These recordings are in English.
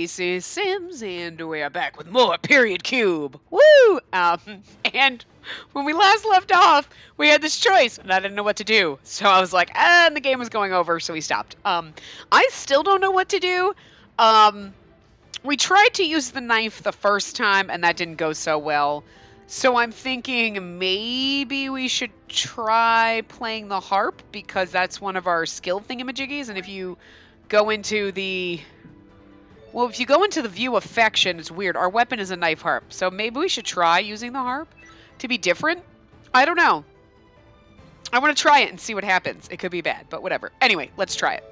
Spacey Sims, and we are back with more Period Cube. Woo! And when we last left off, we had this choice, and I didn't know what to do. So I was like, and the game was going over, so we stopped. I still don't know what to do. We tried to use the knife the first time, and that didn't go so well. So I'm thinking maybe we should try playing the harp, because that's one of our skill thingamajiggies, and if you go into the... Well, if you go into the view affection, it's weird. Our weapon is a knife harp, so maybe we should try using the harp to be different? I don't know. I want to try it and see what happens. It could be bad, but whatever. Anyway, let's try it.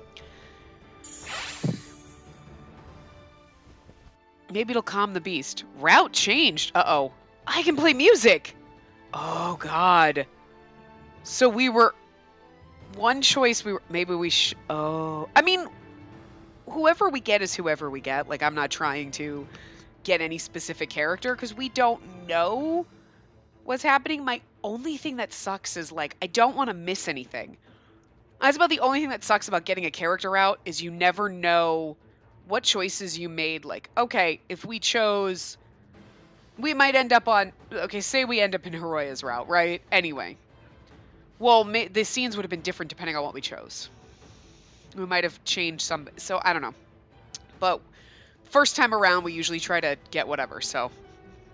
Maybe it'll calm the beast. Route changed. Uh-oh. I can play music! Oh, God. So we were... One choice we were... Maybe we should... Oh... I mean... Whoever we get is whoever we get. Like, I'm not trying to get any specific character because we don't know what's happening. My only thing that sucks is, like, I don't want to miss anything. That's about the only thing that sucks about getting a character out is you never know what choices you made. Like, okay, if we chose... We might end up on... Okay, say we end up in Hiroya's route, right? Anyway. Well, the scenes would have been different depending on what we chose. We might have changed some, so I don't know. But first time around, we usually try to get whatever, so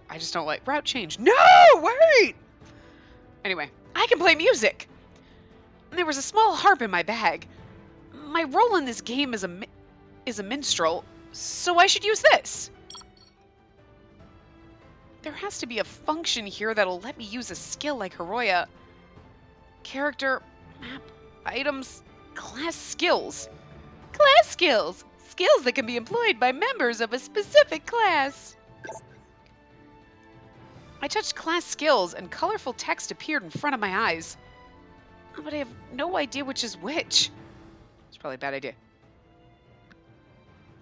I just don't like route change. No, wait! Anyway, I can play music! And there was a small harp in my bag. My role in this game is a minstrel, so I should use this. There has to be a function here that'll let me use a skill like Hiroya. Character, map, items... Class skills. Class skills. Skills that can be employed by members of a specific class. I touched class skills and colorful text appeared in front of my eyes. But I have no idea which is which. It's probably a bad idea.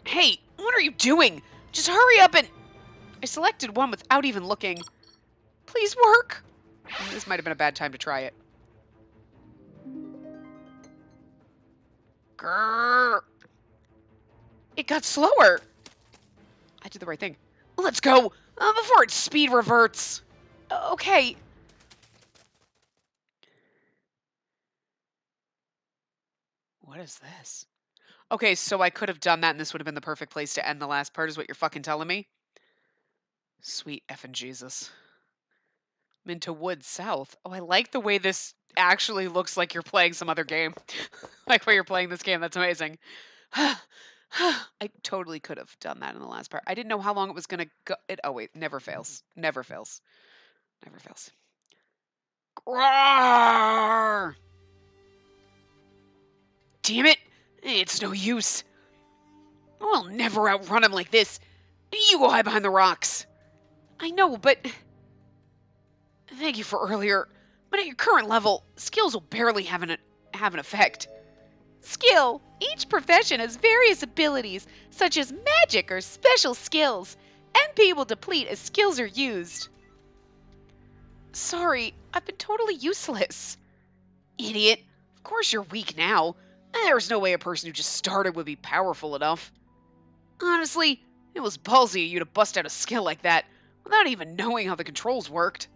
Hey, what are you doing? Just hurry up and... I selected one without even looking. Please work. This might have been a bad time to try it. Grrr. It got slower. I did the right thing. Let's go before its speed reverts. Okay. What is this? Okay, so I could have done that and this would have been the perfect place to end the last part is what you're fucking telling me? Sweet effing Jesus. I'm into Wood South. Oh, I like the way this actually looks like you're playing some other game. Like while you're playing this game. That's amazing. I totally could have done that in the last part. I didn't know how long it was going to go. Oh, wait. Never fails. Never fails. Never fails. Roar! Damn it. It's no use. I'll never outrun him like this. You go hide behind the rocks. I know, but... Thank you for earlier. But at your current level, skills will barely have an effect. Skill. Each profession has various abilities, such as magic or special skills. NP will deplete as skills are used. Sorry, I've been totally useless. Idiot. Of course you're weak now. There's no way a person who just started would be powerful enough. Honestly, it was ballsy of you to bust out a skill like that, without even knowing how the controls worked.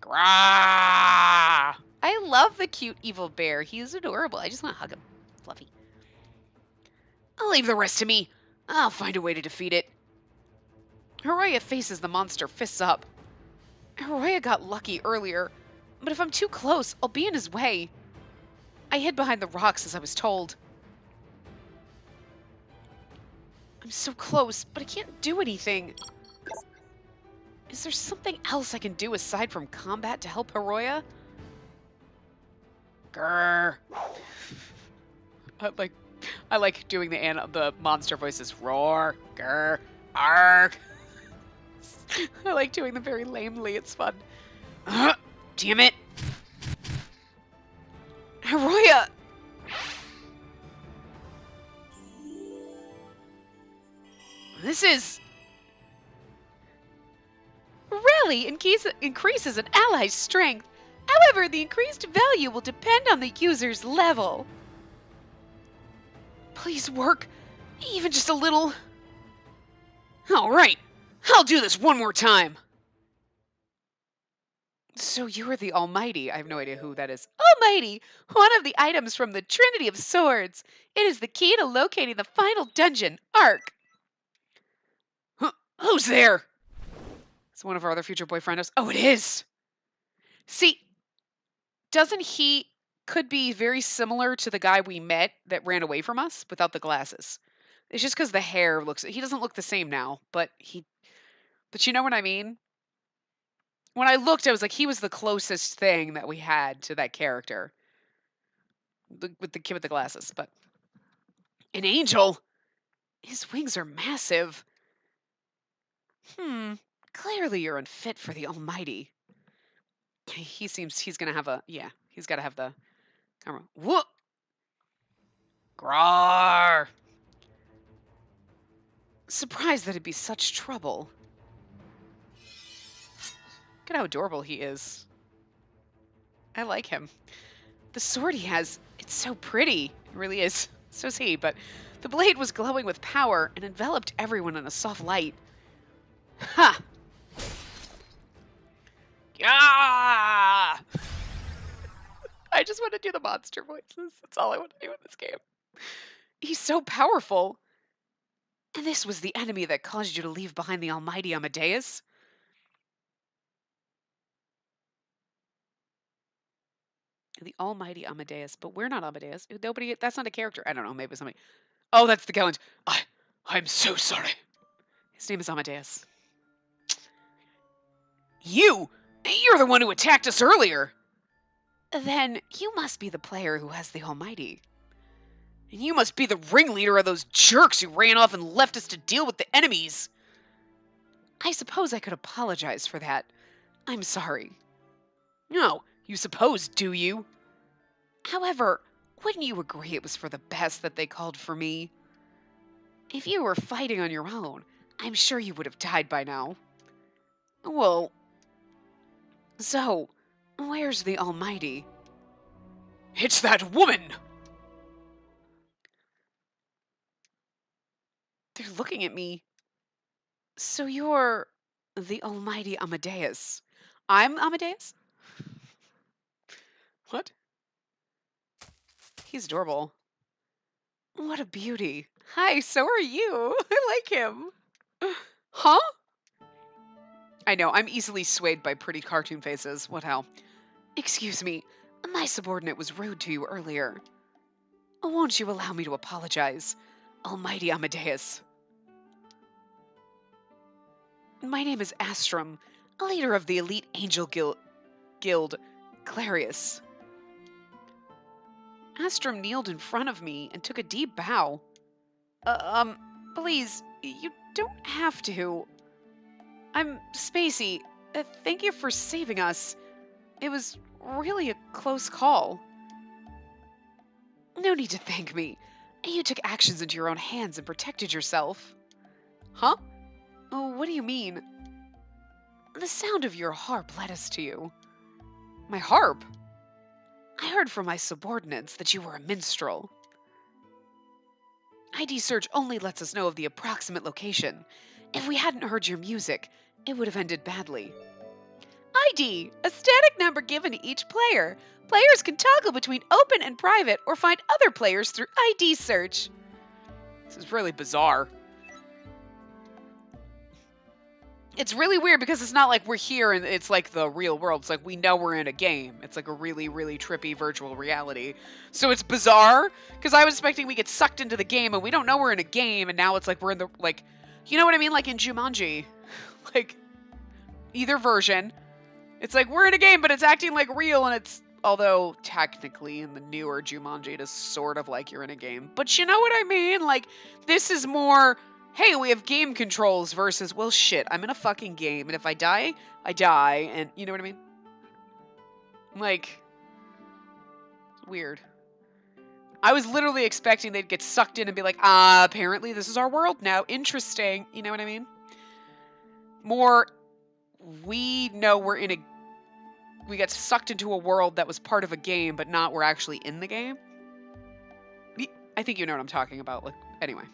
Grah! I love the cute evil bear. He's adorable. I just want to hug him. Fluffy. I'll leave the rest to me. I'll find a way to defeat it. Hiroya faces the monster, fists up. Hiroya got lucky earlier, but if I'm too close, I'll be in his way. I hid behind the rocks as I was told. I'm so close, but I can't do anything. Is there something else I can do aside from combat to help Hiroya? Grrr. I like doing the monster voices. Roar, grrr, arg. I like doing them very lamely. It's fun. Damn it. Hiroya. This is... Rally increases an ally's strength. However, the increased value will depend on the user's level. Please work. Even just a little. All right, I'll do this one more time. So you are the Almighty. I have no idea who that is. Almighty, one of the items from the Trinity of Swords. It is the key to locating the final dungeon, Ark. Who's there? It's one of our other future boyfriendos. Oh, it is. See, doesn't he could be very similar to the guy we met that ran away from us without the glasses. It's just because the hair looks, he doesn't look the same now, but you know what I mean? When I looked, I was like, he was the closest thing that we had to that character. With the kid with the glasses, but an angel? His wings are massive. Clearly you're unfit for the Almighty. He seems he's gonna have he's gotta have the camera. Whoop! Grar! Surprised that it'd be such trouble. Look at how adorable he is. I like him. The sword he has, it's so pretty. It really is. So is he, but the blade was glowing with power and enveloped everyone in a soft light. Ha! Yeah! I just want to do the monster voices. That's all I want to do in this game. He's so powerful. And this was the enemy that caused you to leave behind the almighty Amadeus? The almighty Amadeus. But we're not Amadeus. Nobody, that's not a character. I don't know, maybe somebody. Oh, that's the Gallant. I'm so sorry. His name is Amadeus. You're the one who attacked us earlier. Then you must be the player who has the almighty. And you must be the ringleader of those jerks who ran off and left us to deal with the enemies. I suppose I could apologize for that. I'm sorry. No, you suppose, do you? However, wouldn't you agree it was for the best that they called for me? If you were fighting on your own, I'm sure you would have died by now. Well, so, where's the Almighty? It's that woman! They're looking at me. So you're the almighty Amadeus. I'm Amadeus? What? He's adorable. What a beauty. Hi, so are you. I like him. Huh? I know, I'm easily swayed by pretty cartoon faces. What hell? Excuse me, my subordinate was rude to you earlier. Won't you allow me to apologize, almighty Amadeus? My name is Astrum, leader of the elite angel guild, Clarius. Astrum kneeled in front of me and took a deep bow. Please, you don't have to. I'm Spacey. Thank you for saving us. It was really a close call. No need to thank me. You took actions into your own hands and protected yourself. Huh? Oh, what do you mean? The sound of your harp led us to you. My harp? I heard from my subordinates that you were a minstrel. ID search only lets us know of the approximate location. If we hadn't heard your music, it would have ended badly. ID, a static number given to each player. Players can toggle between open and private or find other players through ID search. This is really bizarre. It's really weird because it's not like we're here and it's like the real world. It's like we know we're in a game. It's like a really, really trippy virtual reality. So it's bizarre because I was expecting we get sucked into the game and we don't know we're in a game and now it's like we're in the, like, you know what I mean? Like in Jumanji. Like, either version. It's like we're in a game but it's acting like real and it's, although technically in the newer Jumanji it is sort of like you're in a game. But you know what I mean? Like, this is more... Hey, we have game controls versus, well, shit, I'm in a fucking game, and if I die, I die, and you know what I mean? Like, weird. I was literally expecting they'd get sucked in and be like, apparently this is our world now. Interesting. You know what I mean? More, we know we're in a, we got sucked into a world that was part of a game, but not we're actually in the game. I think you know what I'm talking about. Like, Anyway.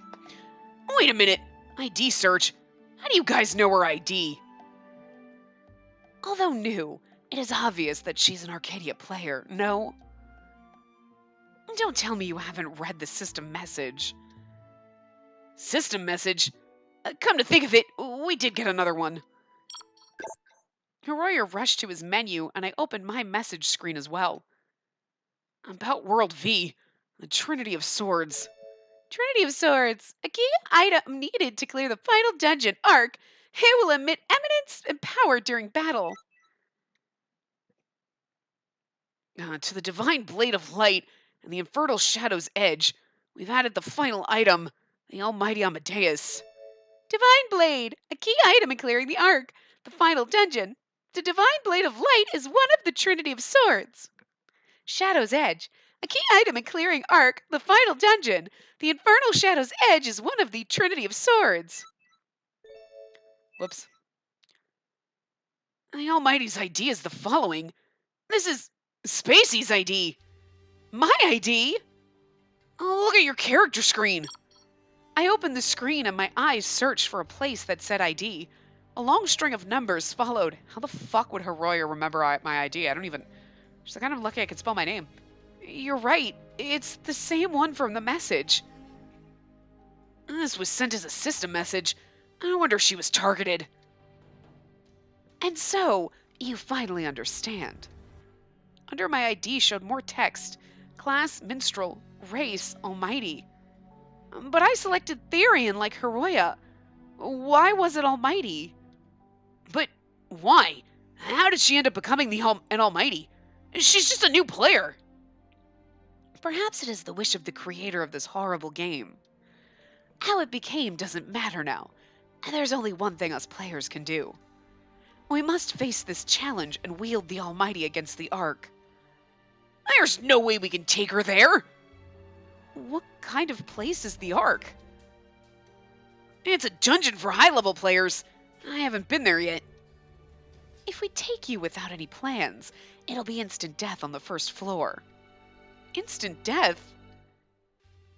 Wait a minute. ID search? How do you guys know her ID? Although new, it is obvious that she's an Arcadia player, no? Don't tell me you haven't read the system message. System message? Come to think of it, we did get another one. Hiroya rushed to his menu, and I opened my message screen as well. About World V, the Trinity of Swords. Trinity of Swords, a key item needed to clear the final dungeon arc. It will emit eminence and power during battle. To the Divine Blade of Light and the Infernal Shadow's Edge, we've added the final item, the Almighty Amadeus. Divine Blade, a key item in clearing the arc, the final dungeon. The Divine Blade of Light is one of the Trinity of Swords. Shadow's Edge, a key item in clearing arc, the final dungeon. The Infernal Shadow's Edge is one of the Trinity of Swords. Whoops. The Almighty's ID is the following. This is Spacey's ID. My ID? Oh, look at your character screen. I opened the screen and my eyes searched for a place that said ID. A long string of numbers followed. How the fuck would Hiroya remember my ID? I don't even... She's like, I'm lucky I could spell my name. You're right. It's the same one from the message. This was sent as a system message. I wonder if she was targeted. And so, you finally understand. Under my ID showed more text. Class, minstrel, race, almighty. But I selected Therian like Hiroya. Why was it almighty? But why? How did she end up becoming an almighty? She's just a new player. Perhaps it is the wish of the creator of this horrible game. How it became doesn't matter now. There's only one thing us players can do. We must face this challenge and wield the Almighty against the Ark. There's no way we can take her there. What kind of place is the Ark? It's a dungeon for high-level players. I haven't been there yet. If we take you without any plans, it'll be instant death on the first floor. Instant death?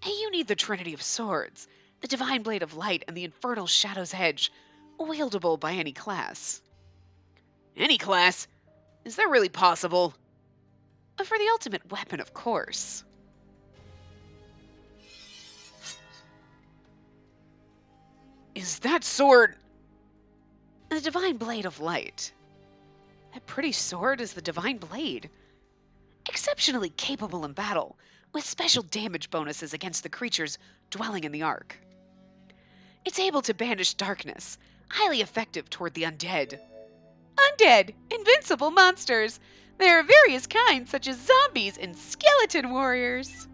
You need the Trinity of Swords, the Divine Blade of Light, and the Infernal Shadow's Edge, wieldable by any class. Any class? Is that really possible? For the ultimate weapon, of course. Is that sword... The Divine Blade of Light. That pretty sword is the Divine Blade. Exceptionally capable in battle, with special damage bonuses against the creatures dwelling in the Ark. It's able to banish darkness, highly effective toward the undead. Undead, invincible monsters. There are various kinds, such as zombies and skeleton warriors.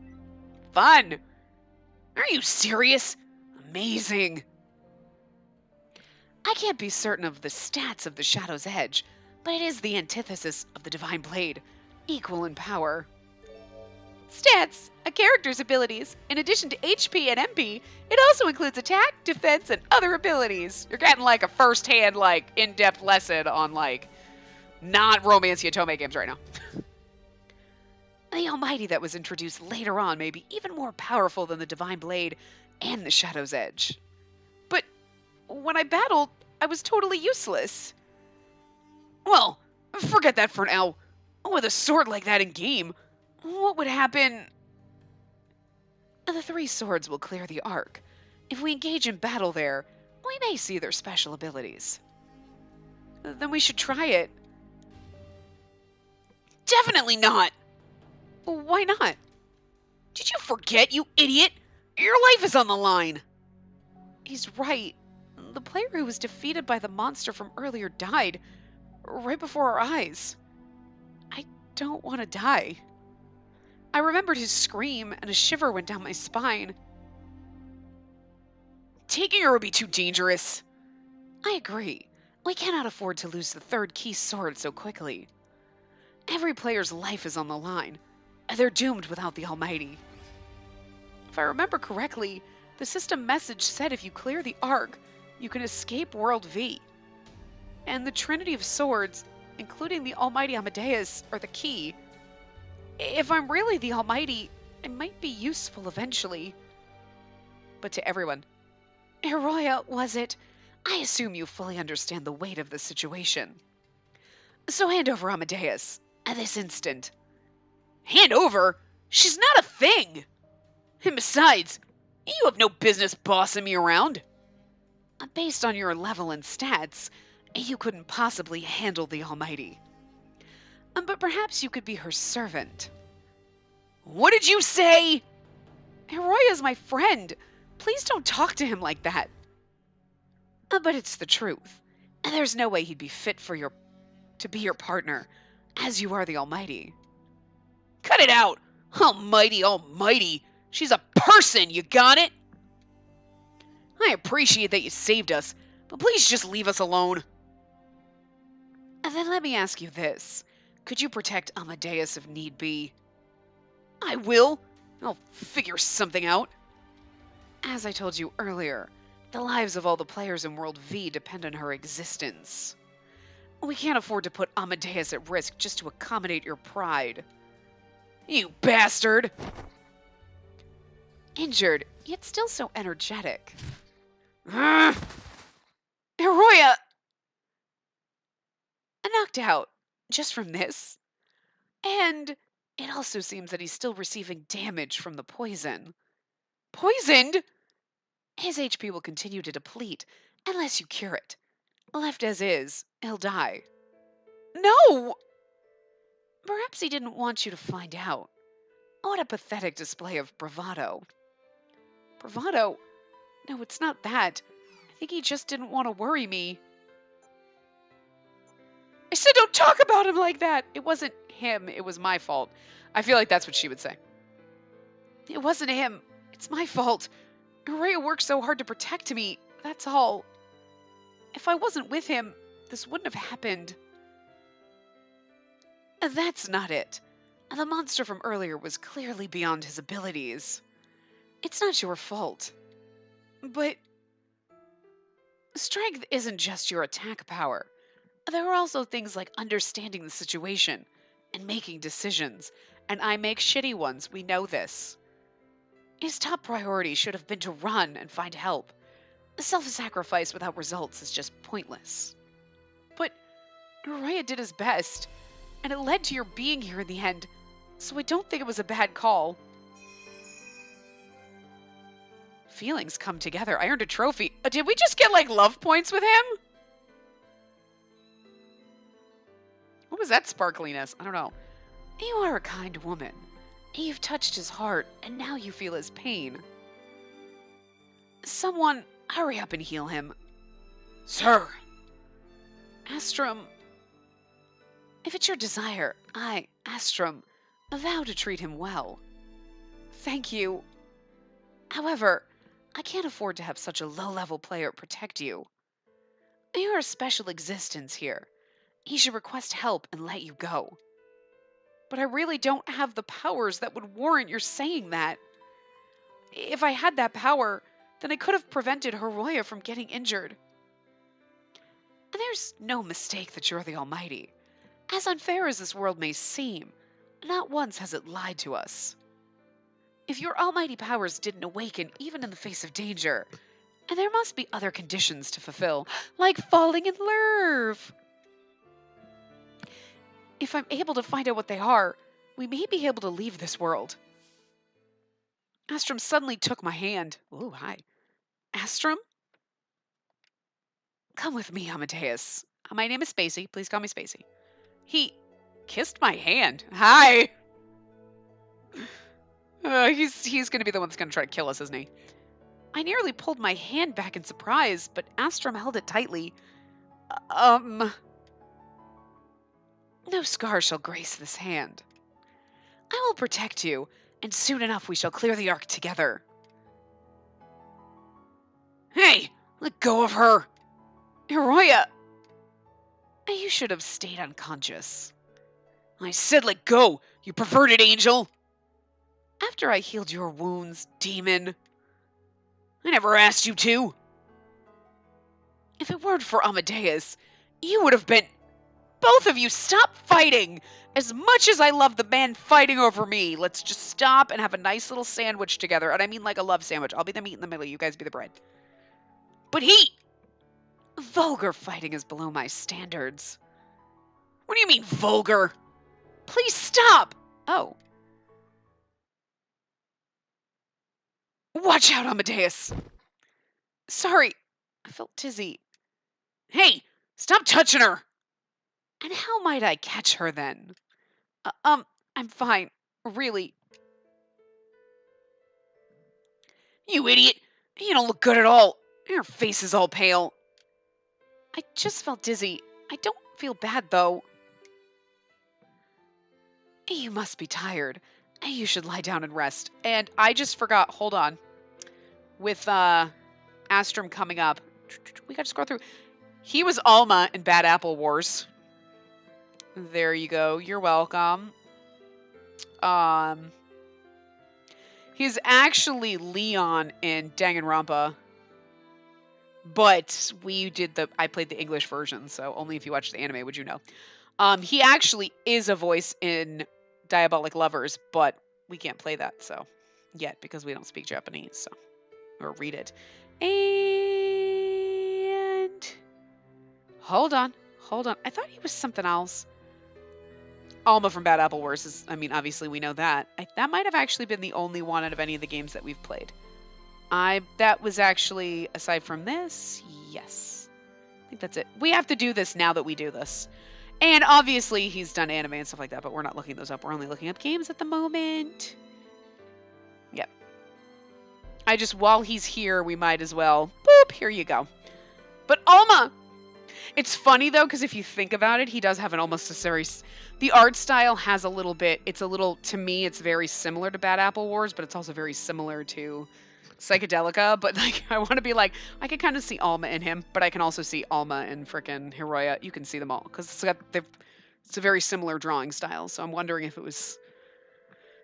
Fun! Are you serious? Amazing! I can't be certain of the stats of the Shadow's Edge, but it is the antithesis of the Divine Blade, equal in power. Stats, a character's abilities. In addition to HP and MP, it also includes attack, defense, and other abilities. You're getting like a first-hand, like, in-depth lesson on, like, non-Romance Yotome games right now. The Almighty that was introduced later on may be even more powerful than the Divine Blade and the Shadow's Edge. But when I battled, I was totally useless. Well, forget that for now. With a sword like that in game, what would happen? The three swords will clear the Ark. If we engage in battle there, we may see their special abilities. Then we should try it. Definitely not! Why not? Did you forget, you idiot? Your life is on the line! He's right. The player who was defeated by the monster from earlier died, right before our eyes. I don't want to die. I remembered his scream, and a shiver went down my spine. Taking her would be too dangerous. I agree. We cannot afford to lose the third key sword so quickly. Every player's life is on the line, and they're doomed without the Almighty. If I remember correctly, the system message said if you clear the Ark, you can escape World V. And the Trinity of Swords, including the Almighty Amadeus, are the key. If I'm really the Almighty, it might be useful eventually. but to everyone. Heroia, was it? I assume you fully understand the weight of the situation. So hand over Amadeus, at this instant. Hand over? She's not a thing! And besides, you have no business bossing me around. Based on your level and stats, you couldn't possibly handle the Almighty. But perhaps you could be her servant. What did you say? Heroia's my friend. Please don't talk to him like that. But it's the truth. There's no way he'd be fit to be your partner, as you are the Almighty. Cut it out! Almighty, almighty! She's a person, you got it? I appreciate that you saved us, but please just leave us alone. And then let me ask you this. Could you protect Amadeus if need be? I will. I'll figure something out. As I told you earlier, the lives of all the players in World V depend on her existence. We can't afford to put Amadeus at risk just to accommodate your pride. You bastard! Injured, yet still so energetic. Heroia! Knocked out, just from this. And it also seems that he's still receiving damage from the poison. Poisoned? His HP will continue to deplete unless you cure it. Left as is, he'll die. No! Perhaps he didn't want you to find out. What a pathetic display of bravado. Bravado? No, it's not that. I think he just didn't want to worry me. I said don't talk about him like that. It wasn't him. It was my fault. I feel like that's what she would say. It wasn't him. It's my fault. Heroia worked so hard to protect me. That's all. If I wasn't with him, this wouldn't have happened. That's not it. The monster from earlier was clearly beyond his abilities. It's not your fault. But strength isn't just your attack power. There are also things like understanding the situation and making decisions, and I make shitty ones, we know this. His top priority should have been to run and find help. Self-sacrifice without results is just pointless. But Uriah did his best, and it led to your being here in the end, so I don't think it was a bad call. Feelings come together. I earned a trophy. Did we just get, like, love points with him? What was that sparkliness? I don't know. You are a kind woman. You've touched his heart, and now you feel his pain. Someone, hurry up and heal him. Sir! Astrum, if it's your desire, I, Astrum, vow to treat him well. Thank you. However, I can't afford to have such a low-level player protect you. You're a special existence here. He should request help and let you go. But I really don't have the powers that would warrant your saying that. If I had that power, then I could have prevented Heroia from getting injured. There's no mistake that you're the Almighty. As unfair as this world may seem, not once has it lied to us. If your almighty powers didn't awaken even in the face of danger, and there must be other conditions to fulfill, like falling in love. If I'm able to find out what they are, we may be able to leave this world. Astrum suddenly took my hand. Ooh, hi. Astrum? Come with me, Amadeus. My name is Spacey. Please call me Spacey. He kissed my hand. Hi. He's going to be the one that's going to try to kill us, isn't he? I nearly pulled my hand back in surprise, but Astrum held it tightly. No scar shall grace this hand. I will protect you, and soon enough we shall clear the Ark together. Hey, let go of her. Heroia! You should have stayed unconscious. I said let go, you perverted angel! After I healed your wounds, demon. I never asked you to. If it weren't for Amadeus, you would have been... Both of you, stop fighting! As much as I love the man fighting over me, let's just stop and have a nice little sandwich together. And I mean like a love sandwich. I'll be the meat in the middle, you guys be the bread. But vulgar fighting is below my standards. What do you mean, vulgar? Please stop! Oh. Watch out, Amadeus! Sorry, I felt dizzy. Hey, stop touching her! And how might I catch her then? I'm fine. Really. You idiot! You don't look good at all. Your face is all pale. I just felt dizzy. I don't feel bad, though. You must be tired. You should lie down and rest. And I just forgot, hold on. With Astrum coming up, we got to scroll through. He was Alma in Bad Apple Wars. There you go. You're welcome. He's actually Leon in Danganronpa. But I played the English version, so only if you watch the anime would you know. He actually is a voice in Diabolic Lovers, but we can't play that yet because we don't speak Japanese, or read it. And hold on. I thought he was something else. Alma from Bad Apple Wars is, obviously we know that. That might have actually been the only one out of any of the games that we've played. That was actually, aside from this, yes. I think that's it. We have to do this now that we do this. And obviously he's done anime and stuff like that, but we're not looking those up. We're only looking up games at the moment. Yep. While he's here, we might as well. Boop, here you go. But Alma! It's funny, though, because if you think about it, he does have the art style has a little bit, to me, it's very similar to Bad Apple Wars, but it's also very similar to Psychedelica. But, I want to be I can kind of see Alma in him, but I can also see Alma and frickin' Hiroya. You can see them all, because it's a very similar drawing style, so I'm wondering if it was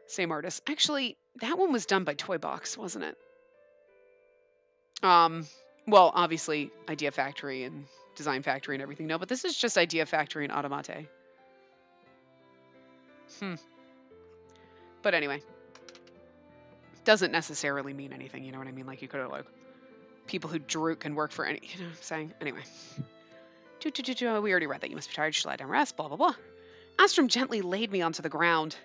same artist. Actually, that one was done by Toy Box, wasn't it? Well, obviously, Idea Factory and Design Factory and everything. No, but this is just Idea Factory and Automate. But anyway. Doesn't necessarily mean anything, you know what I mean? You could have, people who drew can work for any, you know what I'm saying? Anyway. We already read that. You must be tired. You should lie down and rest, blah, blah, blah. Astrum gently laid me onto the ground.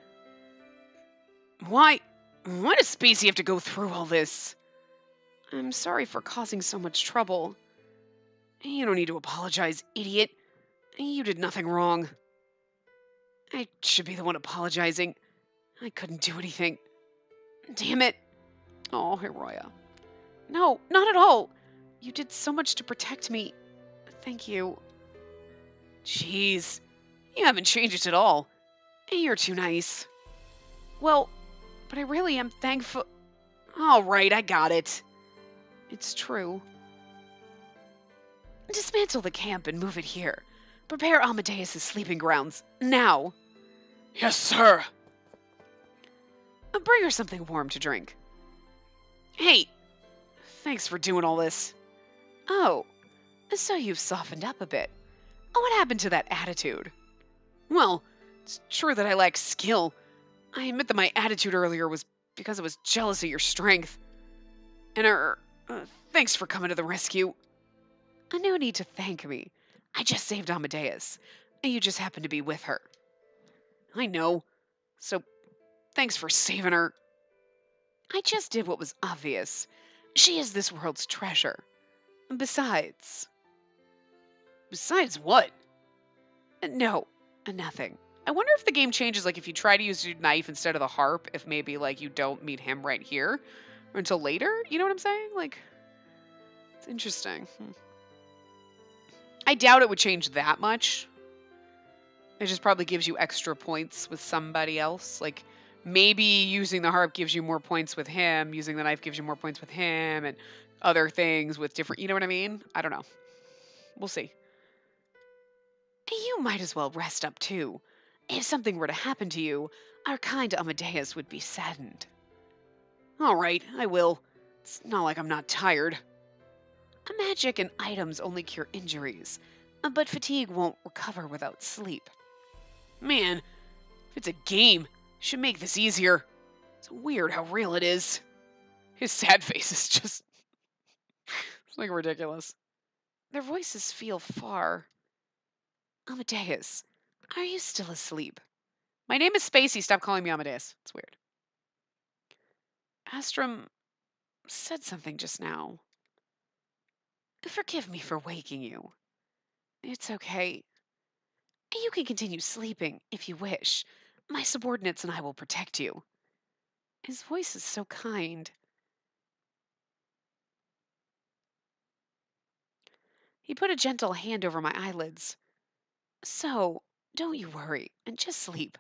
Why does Spacey have to go through all this? I'm sorry for causing so much trouble. You don't need to apologize, idiot. You did nothing wrong. I should be the one apologizing. I couldn't do anything. Damn it. Oh, Hiroya. No, not at all. You did so much to protect me. Thank you. Jeez. You haven't changed it at all. You're too nice. Well, but I really am thankful. All right, I got it. It's true. Dismantle the camp and move it here. Prepare Amadeus' sleeping grounds. Now. Yes, sir. Bring her something warm to drink. Hey, thanks for doing all this. Oh, so you've softened up a bit. What happened to that attitude? Well, it's true that I lack skill. I admit that my attitude earlier was because I was jealous of your strength. And thanks for coming to the rescue. No need to thank me. I just saved Amadeus. You just happened to be with her. I know. So, thanks for saving her. I just did what was obvious. She is this world's treasure. Besides... Besides what? No, nothing. I wonder if the game changes, if you try to use your knife instead of the harp, if maybe, you don't meet him right here or until later? You know what I'm saying? It's interesting. I doubt it would change that much. It just probably gives you extra points with somebody else. Maybe using the harp gives you more points with him, using the knife gives you more points with him, and other things with different, you know what I mean? I don't know. We'll see. You might as well rest up too. If something were to happen to you, our kind Amadeus would be saddened. All right, I will. It's not like I'm not tired. Magic and items only cure injuries. But fatigue won't recover without sleep. Man, if it's a game, should make this easier. It's weird how real it is. His sad face is just it's like ridiculous. Their voices feel far. Amadeus, are you still asleep? My name is Spacey. Stop calling me Amadeus. It's weird. Astrum said something just now. Forgive me for waking you. It's okay. You can continue sleeping if you wish. My subordinates and I will protect you. His voice is so kind. He put a gentle hand over my eyelids. So, don't you worry and just sleep,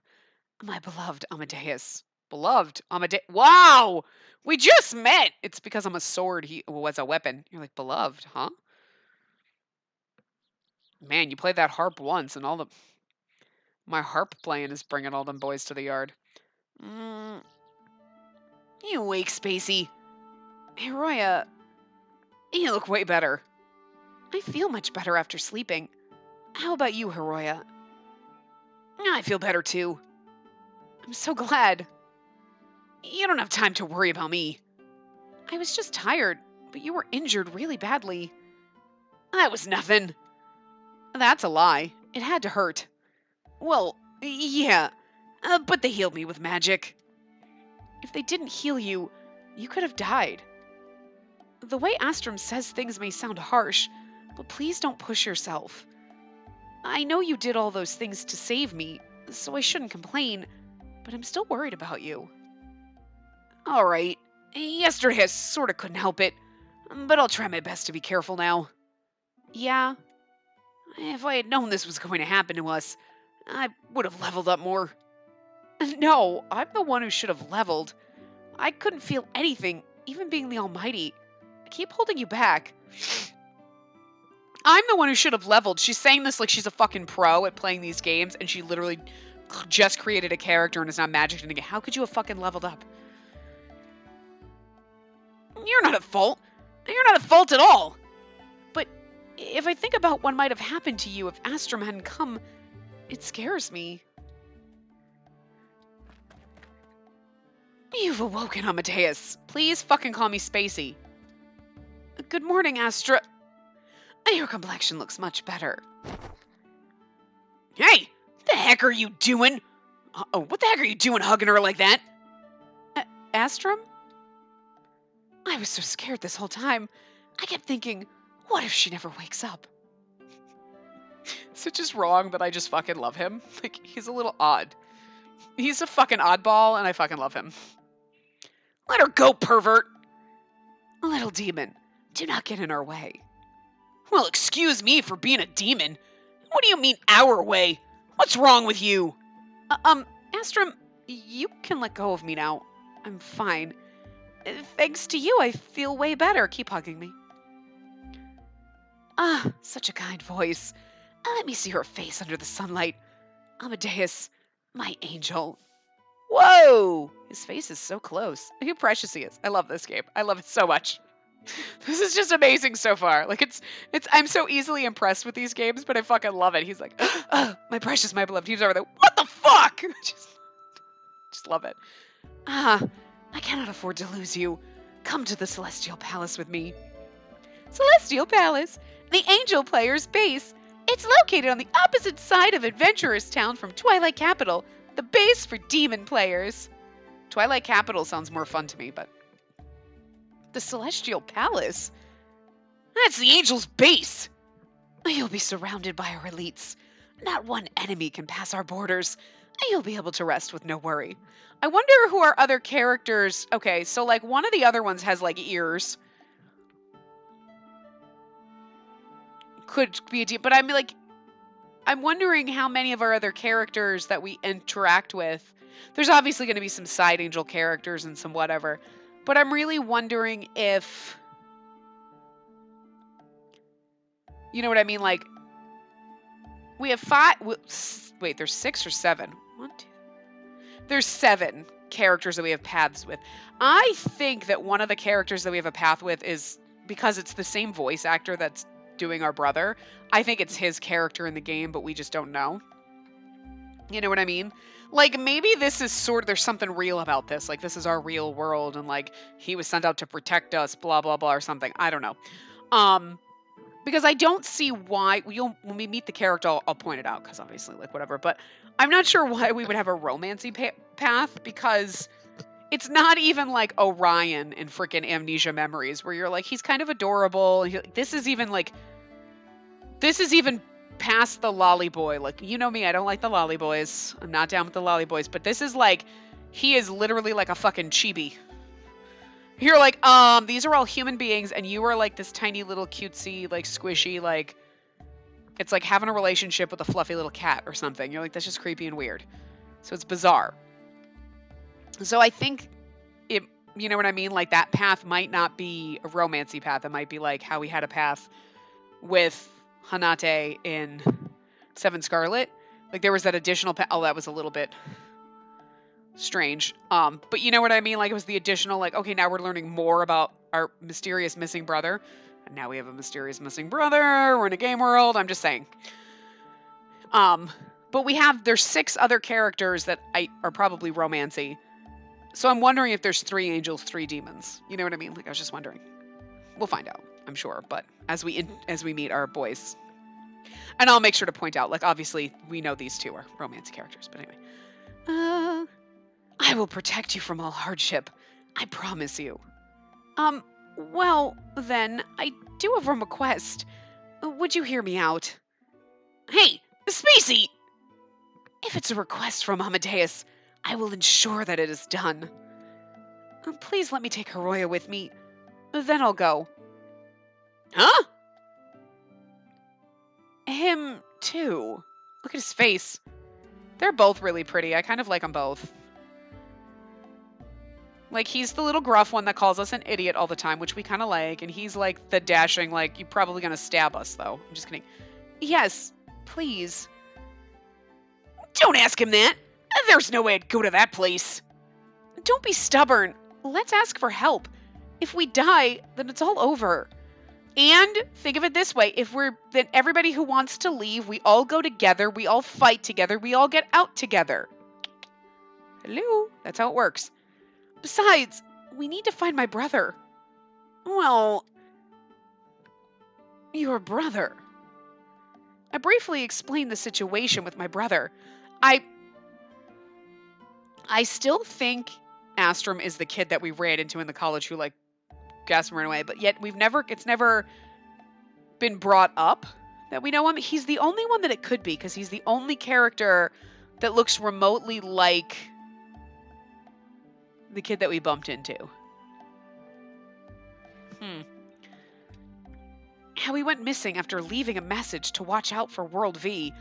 my beloved Amadeus. Beloved Amadeus. Wow! We just met! It's because I'm a sword. He was a weapon. You're like, beloved, huh? Man, you played that harp once and all the... My harp playing is bringing all them boys to the yard. You awake, Spacey. Hiroya, you look way better. I feel much better after sleeping. How about you, Hiroya? I feel better too. I'm so glad. You don't have time to worry about me. I was just tired, but you were injured really badly. That was nothing. That's a lie. It had to hurt. Well, yeah, but they healed me with magic. If they didn't heal you, you could have died. The way Astrum says things may sound harsh, but please don't push yourself. I know you did all those things to save me, so I shouldn't complain, but I'm still worried about you. All right, yesterday I sort of couldn't help it, but I'll try my best to be careful now. Yeah, if I had known this was going to happen to us, I would have leveled up more. No, I'm the one who should have leveled. I couldn't feel anything, even being the Almighty. I keep holding you back. I'm the one who should have leveled. She's saying this like she's a fucking pro at playing these games, and she literally just created a character and is not magic in it. How could you have fucking leveled up? You're not at fault. You're not at fault at all. But if I think about what might have happened to you if Astrum hadn't come, it scares me. You've awoken, Amadeus. Please fucking call me Spacey. Good morning, Astra. Your complexion looks much better. Hey, what the heck are you doing? What the heck are you doing hugging her like that? Astrum? I was so scared this whole time. I kept thinking, what if she never wakes up? Is it just wrong that I just fucking love him? Like, he's a little odd. He's a fucking oddball, and I fucking love him. Let her go, pervert! Little demon, do not get in our way. Well, excuse me for being a demon. What do you mean, our way? What's wrong with you? Astrum, you can let go of me now. I'm fine. Thanks to you, I feel way better. Keep hugging me. Ah, such a kind voice. Let me see her face under the sunlight. Amadeus, my angel. Whoa! His face is so close. Look how precious he is. I love this game. I love it so much. This is just amazing so far. Like it's I'm so easily impressed with these games, but I fucking love it. He's like, oh, my precious, my beloved. He's over there. What the fuck? just love it. Ah, I cannot afford to lose you. Come to the Celestial Palace with me. Celestial Palace, the Angel Player's base. It's located on the opposite side of Adventurers Town from Twilight Capital, the base for demon players. Twilight Capital sounds more fun to me, but... The Celestial Palace? That's the Angel's base! You'll be surrounded by our elites. Not one enemy can pass our borders. You'll be able to rest with no worry. I wonder who our other characters... Okay, so, like, one of the other ones has, like, ears. Could be a deep... But I'm, like... I'm wondering how many of our other characters that we interact with... There's obviously going to be some side angel characters and some whatever. But I'm really wondering if... You know what I mean? Like... We have 5... Wait, there's 6 or 7? 1, 2... There's 7 characters that we have paths with. I think that one of the characters that we have a path with is... Because it's the same voice actor that's doing our brother. I think it's his character in the game, but we just don't know. You know what I mean? Like, maybe this is there's something real about this. Like, this is our real world, and like, he was sent out to protect us, blah, blah, blah, or something. I don't know. Because I don't see why when we meet the character, I'll point it out, because obviously, like, whatever. But I'm not sure why we would have a romancy path, because it's not even like Orion in freaking Amnesia Memories, where you're like, he's kind of adorable. This is even past the lolly boy. Like, you know me, I don't like the lolly boys. I'm not down with the lolly boys, but this is like, he is literally like a fucking chibi. You're like, these are all human beings, and you are like this tiny little cutesy, like squishy, like, it's like having a relationship with a fluffy little cat or something. You're like, that's just creepy and weird. So it's bizarre. So I think it, you know what I mean? Like, that path might not be a romancy path. It might be like how we had a path with Hanate in Seven Scarlet. Like, there was that additional path. Oh, that was a little bit strange. But you know what I mean? Like, it was the additional, like, okay, now we're learning more about our mysterious missing brother. And now we have a mysterious missing brother. We're in a game world. I'm just saying. But there's 6 other characters that are probably romancy. So I'm wondering if there's 3 angels, 3 demons. You know what I mean? Like, I was just wondering. We'll find out, I'm sure. But as we meet our boys, and I'll make sure to point out, like, obviously we know these 2 are romantic characters. But anyway, I will protect you from all hardship. I promise you. Well, then I do have a request. Would you hear me out? Hey, Spacey! If it's a request from Amadeus, I will ensure that it is done. Please let me take Hiroya with me. Then I'll go. Huh? Him, too. Look at his face. They're both really pretty. I kind of like them both. Like, he's the little gruff one that calls us an idiot all the time, which we kind of like. And he's like the dashing, like, you're probably going to stab us, though. I'm just kidding. Yes, please. Don't ask him that. There's no way I'd go to that place. Don't be stubborn. Let's ask for help. If we die, then it's all over. And think of it this way. Then everybody who wants to leave, we all go together. We all fight together. We all get out together. Hello? That's how it works. Besides, we need to find my brother. Well, your brother. I briefly explained the situation with my brother. I still think Astrum is the kid that we ran into in the college who, like, gasped and ran away, but yet it's never been brought up that we know him. He's the only one that it could be, because he's the only character that looks remotely like the kid that we bumped into. How he went missing after leaving a message to watch out for World V,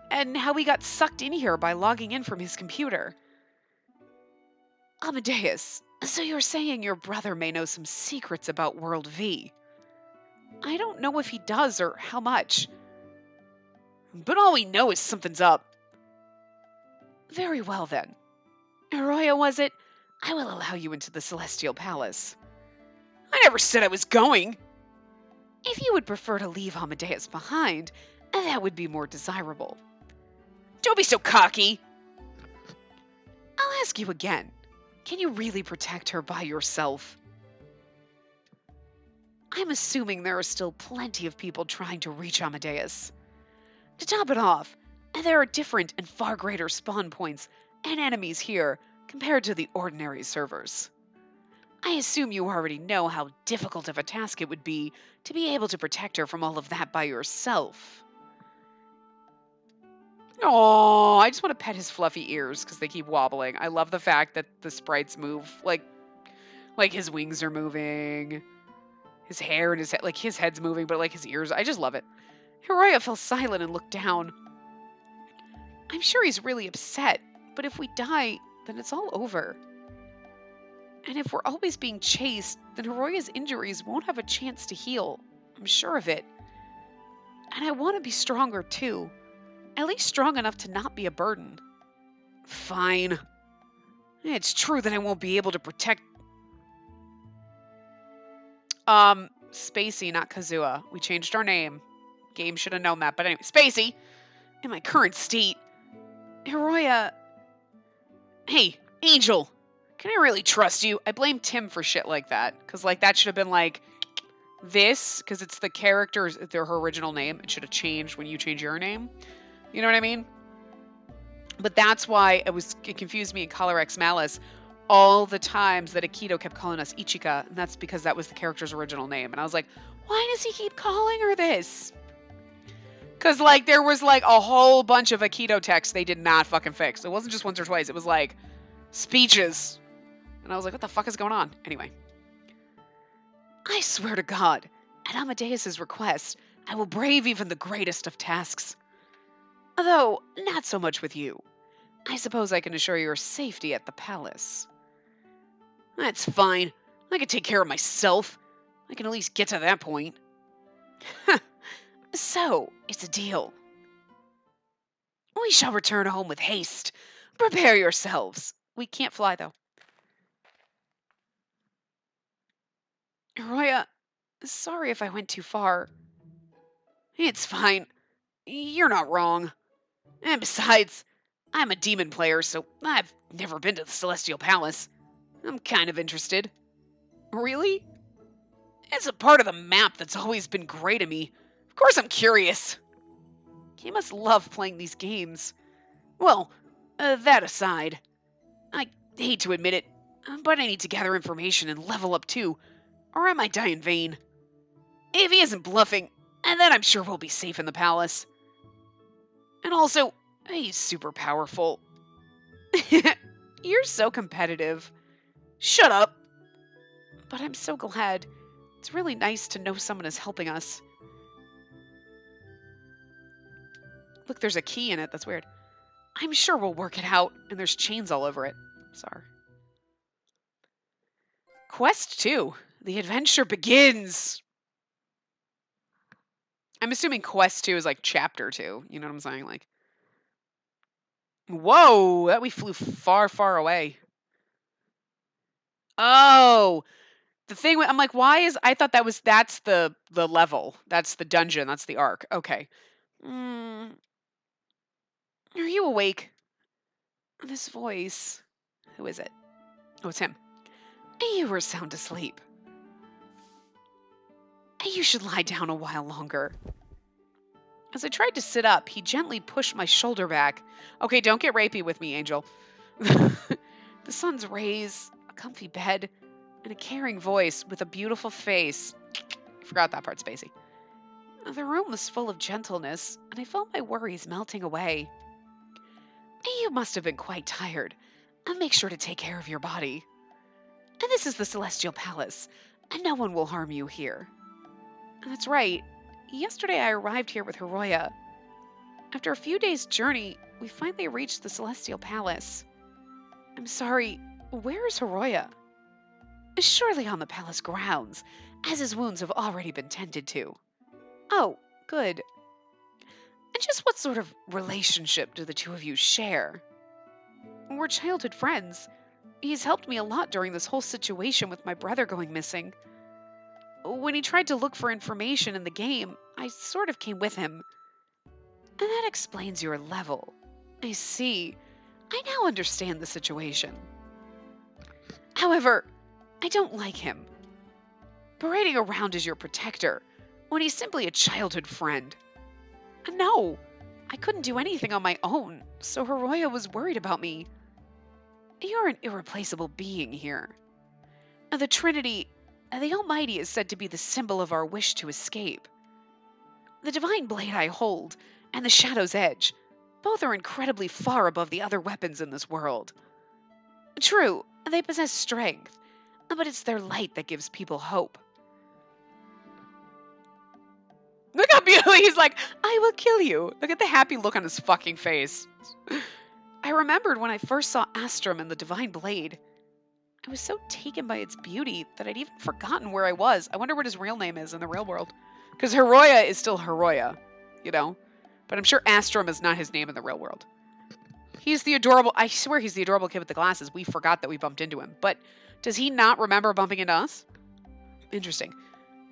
and how he got sucked in here by logging in from his computer. Amadeus, so you're saying your brother may know some secrets about World V. I don't know if he does or how much. But all we know is something's up. Very well then. Arroyo, was it? I will allow you into the Celestial Palace. I never said I was going. If you would prefer to leave Amadeus behind, that would be more desirable. Don't be so cocky. I'll ask you again. Can you really protect her by yourself? I'm assuming there are still plenty of people trying to reach Amadeus. To top it off, there are different and far greater spawn points and enemies here compared to the ordinary servers. I assume you already know how difficult of a task it would be to be able to protect her from all of that by yourself. Oh, I just want to pet his fluffy ears because they keep wobbling. I love the fact that the sprites move, like his wings are moving, his hair and his head, like his head's moving, but like his ears. I just love it. Hiroya fell silent and looked down. I'm sure he's really upset, but if we die, then it's all over. And if we're always being chased, then Hiroya's injuries won't have a chance to heal. I'm sure of it. And I want to be stronger too. At least strong enough to not be a burden. Fine. It's true that I won't be able to protect... Spacey, not Kazua. We changed our name. Game should have known that. But anyway, Spacey, in my current state. Hiroya. Hey, Angel. Can I really trust you? I blame Tim for shit like that. Because, like, that should have been, like, this. Because it's the characters, her original name. It should have changed when you change your name. You know what I mean? But that's why it confused me in Color X Malice. All the times that Akito kept calling us Ichika. And that's because that was the character's original name. And I was like, why does he keep calling her this? Because, like, there was, like, a whole bunch of Akito text they did not fucking fix. It wasn't just once or twice. It was, like, speeches. And I was like, what the fuck is going on? Anyway. I swear to God, at Amadeus' request, I will brave even the greatest of tasks. Although, not so much with you. I suppose I can assure your safety at the palace. That's fine. I can take care of myself. I can at least get to that point. So, it's a deal. We shall return home with haste. Prepare yourselves. We can't fly, though. Roya, sorry if I went too far. It's fine. You're not wrong. And besides, I'm a demon player, so I've never been to the Celestial Palace. I'm kind of interested. Really? It's a part of the map that's always been great to me. Of course I'm curious. You must love playing these games. Well, that aside, I hate to admit it, but I need to gather information and level up too, or I might die in vain. If he isn't bluffing, and then I'm sure we'll be safe in the palace. And also, he's super powerful. You're so competitive. Shut up. But I'm so glad. It's really nice to know someone is helping us. Look, there's a key in it. That's weird. I'm sure we'll work it out. And there's chains all over it. Sorry. Quest 2. The adventure begins. I'm assuming Quest 2 is like Chapter 2. You know what I'm saying? Like, whoa, that we flew far, far away. Oh, the thing, I'm like, why is, I thought that's the level. That's the dungeon. That's the arc. Okay. Are you awake? This voice. Who is it? Oh, it's him. You were sound asleep. You should lie down a while longer. As I tried to sit up, he gently pushed my shoulder back. Okay, don't get rapey with me, Angel. The sun's rays, a comfy bed, and a caring voice with a beautiful face. I forgot that part, Spacey. The room was full of gentleness, and I felt my worries melting away. You must have been quite tired. I'll make sure to take care of your body. And this is the Celestial Palace, and no one will harm you here. That's right. Yesterday I arrived here with Hiroya. After a few days' journey, we finally reached the Celestial Palace. I'm sorry, where is Hiroya? Surely on the palace grounds, as his wounds have already been tended to. Oh, good. And just what sort of relationship do the two of you share? We're childhood friends. He's helped me a lot during this whole situation with my brother going missing. When he tried to look for information in the game, I sort of came with him. And that explains your level. I see. I now understand the situation. However, I don't like him. Parading around as your protector, when he's simply a childhood friend. No, I couldn't do anything on my own, so Hiroya was worried about me. You're an irreplaceable being here. The Trinity, the Almighty, is said to be the symbol of our wish to escape. The divine blade I hold, and the shadow's edge, both are incredibly far above the other weapons in this world. True, they possess strength, but it's their light that gives people hope. Look how beautiful he's like, I will kill you. Look at the happy look on his fucking face. I remembered when I first saw Astrum and the Divine Blade. I was so taken by its beauty that I'd even forgotten where I was. I wonder what his real name is in the real world. Because Hiroya is still Hiroya, you know? But I'm sure Astrum is not his name in the real world. He's the adorable, I swear he's the adorable kid with the glasses. We forgot that we bumped into him. But does he not remember bumping into us? Interesting.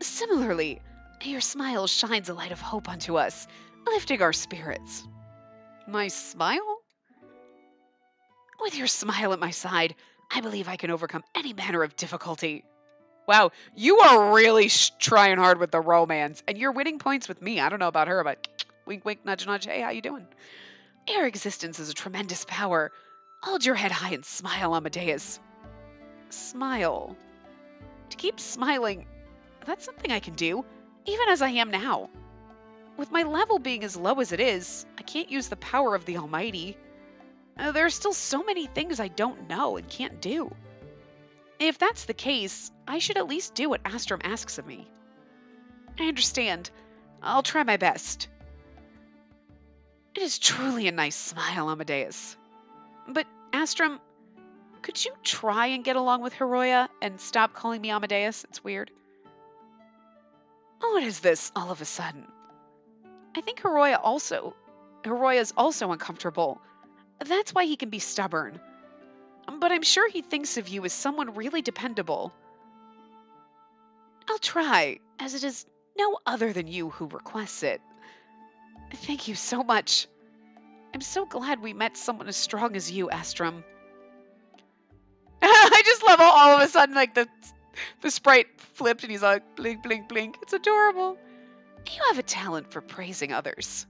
Similarly, your smile shines a light of hope onto us, lifting our spirits. My smile? With your smile at my side, I believe I can overcome any manner of difficulty. Wow, you are really trying hard with the romance, and you're winning points with me. I don't know about her, but wink, wink, nudge, nudge. Hey, how you doing? Your existence is a tremendous power. Hold your head high and smile, Amadeus. Smile. To keep smiling, that's something I can do, even as I am now. With my level being as low as it is, I can't use the power of the Almighty. There are still so many things I don't know and can't do. If that's the case, I should at least do what Astrum asks of me. I understand. I'll try my best. It is truly a nice smile, Amadeus. But, Astrum, could you try and get along with Hiroya and stop calling me Amadeus? It's weird. What is this all of a sudden? I think Hiroya's also uncomfortable. That's why he can be stubborn. But I'm sure he thinks of you as someone really dependable. I'll try, as it is no other than you who requests it. Thank you so much. I'm so glad we met someone as strong as you, Astrum. I just love how all of a sudden, like, the sprite flipped and he's like, blink, blink, blink. It's adorable. You have a talent for praising others.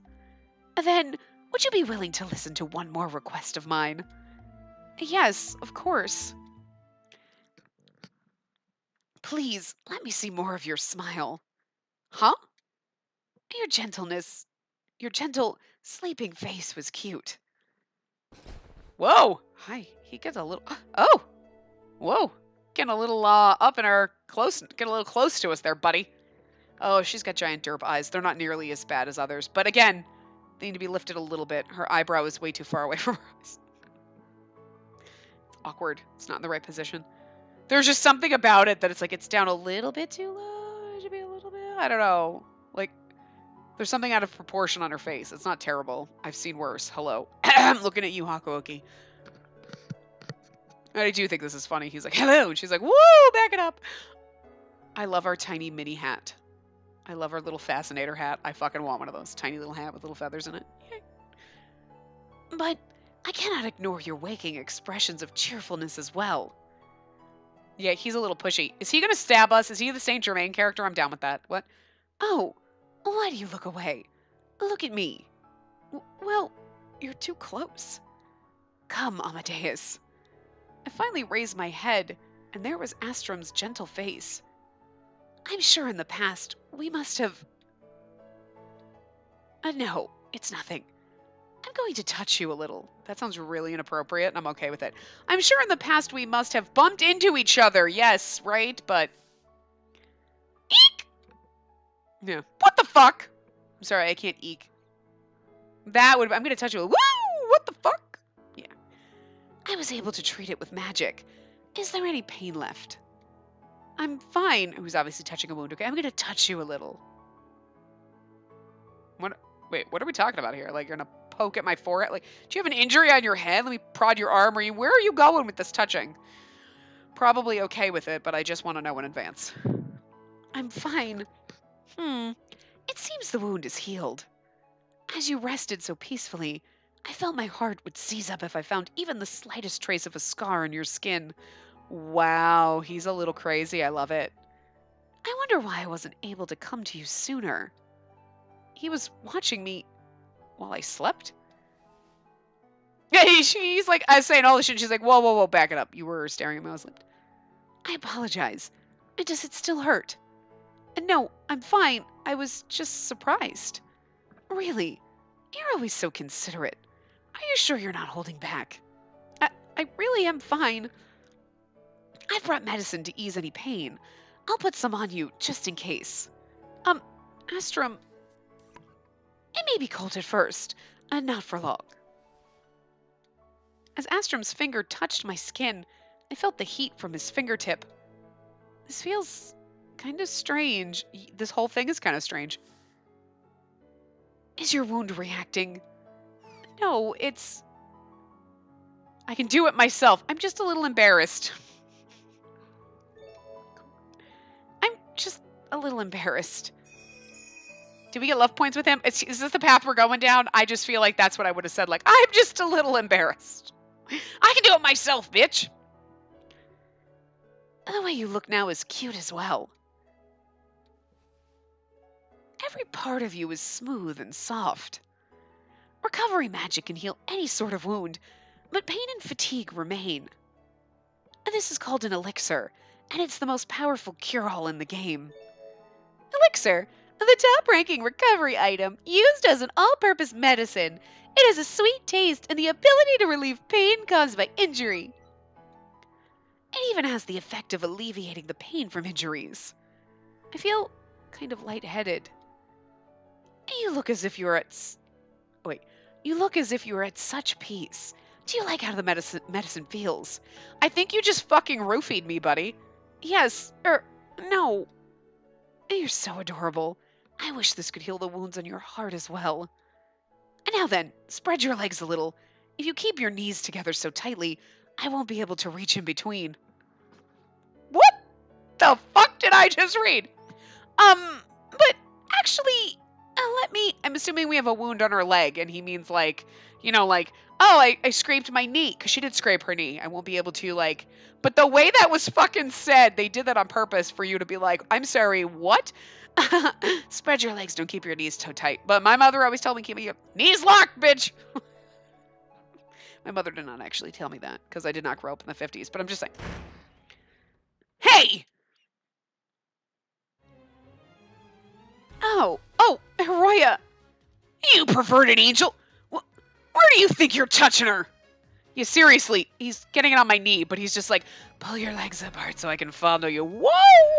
Then, would you be willing to listen to one more request of mine? Yes, of course. Please, let me see more of your smile. Huh? Your gentleness, your gentle, sleeping face was cute. Whoa! Hi, he gets a little... Oh! Whoa! Getting a little, up in our close... Getting a little close to us there, buddy. Oh, she's got giant derp eyes. They're not nearly as bad as others. But again, they need to be lifted a little bit. Her eyebrow is way too far away from her eyes. It's awkward. It's not in the right position. There's just something about it that it's like it's down a little bit too low. It should be a little bit... I don't know. Like, there's something out of proportion on her face. It's not terrible. I've seen worse. Hello. I'm looking at you, Hakuoki. I do think this is funny. He's like, hello. And she's like, woo, back it up. I love our tiny mini hat. I love our little fascinator hat. I fucking want one of those. Tiny little hat with little feathers in it. Yay. But I cannot ignore your waking expressions of cheerfulness as well. Yeah, he's a little pushy. Is he going to stab us? Is he the Saint Germain character? I'm down with that. What? Oh, why do you look away? Look at me. Well, you're too close. Come, Amadeus. I finally raised my head, and there was Astrum's gentle face. I'm sure in the past we must have... no, it's nothing. I'm going to touch you a little. That sounds really inappropriate, and I'm okay with it. I'm sure in the past we must have bumped into each other. Yes, right? But... Eek! Yeah. What the fuck? I'm sorry, I can't eek. That would... I'm going to touch you. Woo! What the fuck? Yeah. I was able to treat it with magic. Is there any pain left? I'm fine. Who's obviously touching a wound. Okay, I'm going to touch you a little. What? Wait, what are we talking about here? Like, you're going to poke at my forehead? Like, do you have an injury on your head? Let me prod your arm. Where are you going with this touching? Probably okay with it, but I just want to know in advance. I'm fine. It seems the wound is healed. As you rested so peacefully, I felt my heart would seize up if I found even the slightest trace of a scar on your skin. Wow, he's a little crazy. I love it. I wonder why I wasn't able to come to you sooner. He was watching me while I slept? Yeah, she's like, I was saying all this shit. She's like, whoa, whoa, whoa, back it up. You were staring at me while I slept. I apologize. Does it still hurt? No, I'm fine. I was just surprised. Really? You're always so considerate. Are you sure you're not holding back? I really am fine. I've brought medicine to ease any pain. I'll put some on you, just in case. Astrum, it may be cold at first, not for long. As Astrum's finger touched my skin, I felt the heat from his fingertip. This feels kind of strange. This whole thing is kind of strange. Is your wound reacting? No, it's... I can do it myself. I'm just a little embarrassed. I'm just a little embarrassed. Do we get love points with him? Is this the path we're going down? I just feel like that's what I would have said. Like, I'm just a little embarrassed. I can do it myself, bitch. The way you look now is cute as well. Every part of you is smooth and soft. Recovery magic can heal any sort of wound, but pain and fatigue remain. This is called an elixir, and it's the most powerful cure-all in the game. Elixir, the top-ranking recovery item, used as an all-purpose medicine. It has a sweet taste and the ability to relieve pain caused by injury. It even has the effect of alleviating the pain from injuries. I feel kind of lightheaded. You look as if you're at... You look as if you were at such peace. Do you like how the medicine feels? I think you just fucking roofied me, buddy. Yes, no. You're so adorable. I wish this could heal the wounds on your heart as well. And now then, spread your legs a little. If you keep your knees together so tightly, I won't be able to reach in between. What the fuck did I just read? But actually, I'm assuming we have a wound on her leg, and he means like, oh, I scraped my knee, because she did scrape her knee. I won't be able to, but the way that was fucking said, they did that on purpose for you to be like, I'm sorry, what? Spread your legs, don't keep your knees so tight. But my mother always told me, keep your knees locked, bitch. My mother did not actually tell me that, because I did not grow up in the 50s, but I'm just saying. Hey! Oh, Heroya! You perverted angel! Where do you think you're touching her? Yeah, seriously, he's getting it on my knee, but he's just like, pull your legs apart so I can fondle you. Whoa,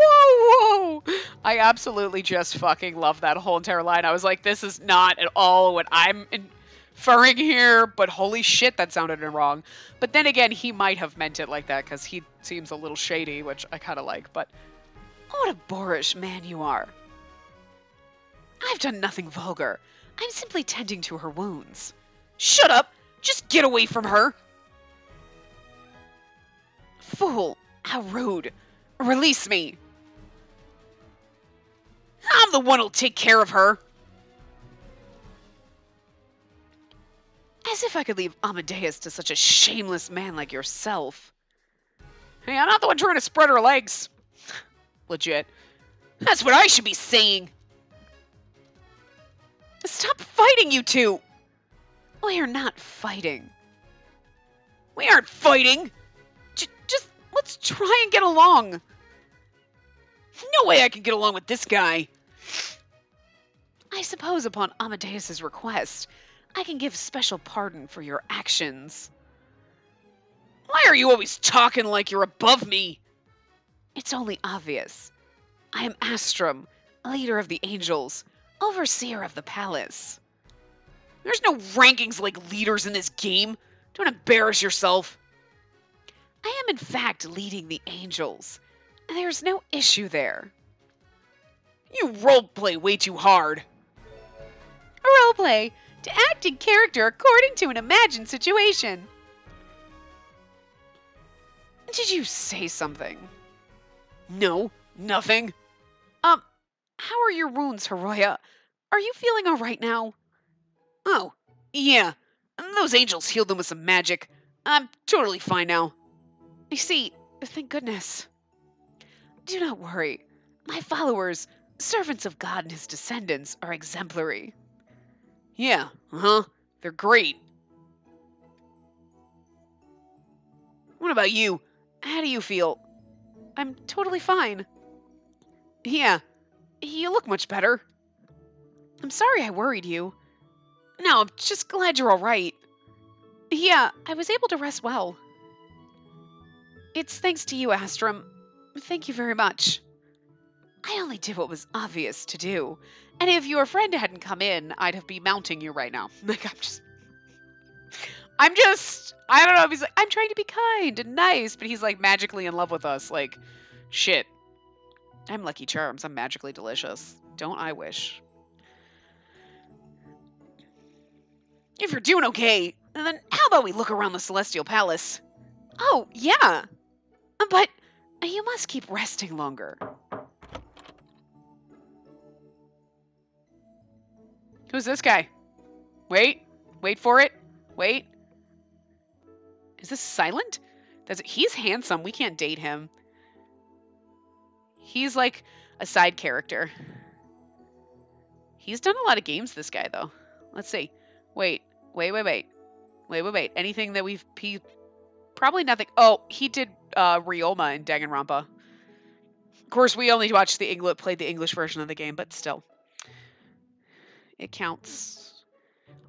whoa, whoa! I absolutely just fucking love that whole entire line. I was like, this is not at all what I'm inferring here, but holy shit, that sounded wrong. But then again, he might have meant it like that, because he seems a little shady, which I kind of like, but what a boorish man you are. I've done nothing vulgar. I'm simply tending to her wounds. Shut up! Just get away from her! Fool! How rude! Release me! I'm the one who'll take care of her! As if I could leave Amadeus to such a shameless man like yourself. Hey, I'm not the one trying to spread her legs. Legit. That's what I should be saying! Stop fighting, you two! We are not fighting. We aren't fighting! Just let's try and get along. No way I can get along with this guy. I suppose upon Amadeus's request, I can give special pardon for your actions. Why are you always talking like you're above me? It's only obvious. I am Astrum, leader of the angels, overseer of the palace. There's no rankings like leaders in this game. Don't embarrass yourself. I am in fact leading the angels. There's no issue there. You roleplay way too hard. Roleplay? To act in character according to an imagined situation. Did you say something? No, nothing. How are your wounds, Heroya? Are you feeling alright now? Oh, yeah. Those angels healed them with some magic. I'm totally fine now. I see. Thank goodness. Do not worry. My followers, servants of God and his descendants, are exemplary. Yeah, They're great. What about you? How do you feel? I'm totally fine. Yeah, you look much better. I'm sorry I worried you. No, I'm just glad you're alright. Yeah, I was able to rest well. It's thanks to you, Astrum. Thank you very much. I only did what was obvious to do. And if your friend hadn't come in, I'd have been mounting you right now. Like, I don't know if he's like, I'm trying to be kind and nice, but he's like magically in love with us. Like, shit. I'm Lucky Charms. I'm magically delicious. Don't I wish? If you're doing okay, then how about we look around the Celestial Palace? Oh, yeah. But you must keep resting longer. Who's this guy? Wait. Wait for it. Wait. Is this Silent? He's handsome. We can't date him. He's like a side character. He's done a lot of games, this guy, though. Let's see. Wait. Wait. Anything that probably nothing. Oh, he did Ryoma in Danganronpa. Of course, we only watched played the English version of the game, but still. It counts.